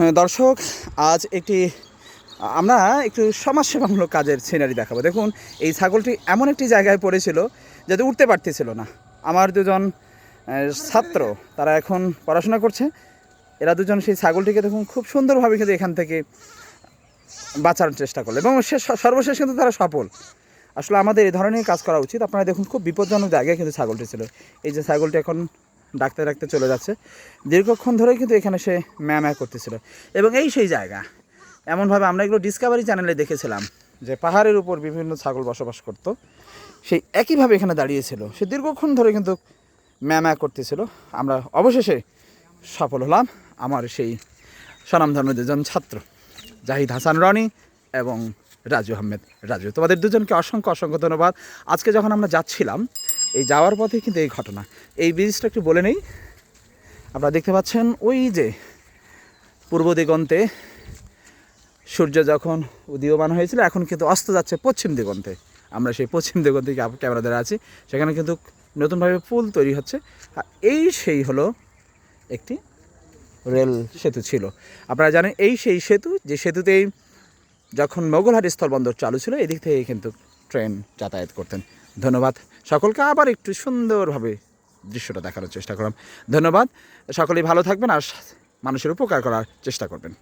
দর্শক, আজ আমরা একটু সমাজসেবামূলক কাজের সিনারি দেখাবো। দেখুন, এই ছাগলটি এমন একটি জায়গায় পড়েছিল যাতে উঠতে পারতেছিল না। আমার দুজন ছাত্র, তারা এখন পড়াশোনা করছে। এরা দুজন সেই ছাগলটিকে দেখুন খুব সুন্দরভাবে কিন্তু এখান থেকে বাঁচানোর চেষ্টা করলো এবং সর্বশেষ কিন্তু তারা সফল। আসলে আমাদের এই ধরনের কাজ করা উচিত। আপনারা দেখুন, খুব বিপজ্জনক জায়গায় কিন্তু ছাগলটি ছিল। এই যে ছাগলটি এখন ডাকতে ডাকতে চলে যাচ্ছে, দীর্ঘক্ষণ ধরেই কিন্তু এখানে সে ম্যাঁ করতেছিল। এবং এই সেই জায়গা, এমনভাবে আমরা এগুলো ডিসকাভারি চ্যানেলে দেখেছিলাম যে পাহাড়ের উপর বিভিন্ন ছাগল বসবাস করত, সেই একইভাবে এখানে দাঁড়িয়েছিল। সে দীর্ঘক্ষণ ধরে কিন্তু ম্যাঁ করতেছিল। আমরা অবশেষে সফল হলাম। আমার সেই স্বনামধন্য দুজন ছাত্র, জাহিদ হাসান রনি এবং রাজু আহমেদ রাজু, তোমাদের দুজনকে অসংখ্য অসংখ্য ধন্যবাদ। আজকে যখন আমরা যাচ্ছিলাম, এই যাওয়ার পথে কিন্তু এই ঘটনা। এই ব্রিজটা একটু বলে নেই। আপনারা দেখতে পাচ্ছেন ওই যে পূর্ব দিগন্তে সূর্য যখন উদীয়মান হয়েছিল, এখন কিন্তু অস্ত যাচ্ছে পশ্চিম দিগন্তে। আমরা সেই পশ্চিম দিগন্তে ক্যামেরা ধরে আছি। সেখানে কিন্তু নতুনভাবে পুল তৈরি হচ্ছে। আর এই সেই হলো একটি রেল সেতু ছিল। আপনারা জানেন, এই সেই সেতু, যে সেতুতেই যখন মোগলহাট স্থলবন্দর চালু ছিল, এদিক থেকে কিন্তু ট্রেন যাতায়াত করতেন। ধন্যবাদ সকলকে। আবার একটু সুন্দরভাবে দৃশ্যটা দেখানোর চেষ্টা করলাম। ধন্যবাদ। সকলেই ভালো থাকবেন আর মানুষের উপকার করার চেষ্টা করবেন।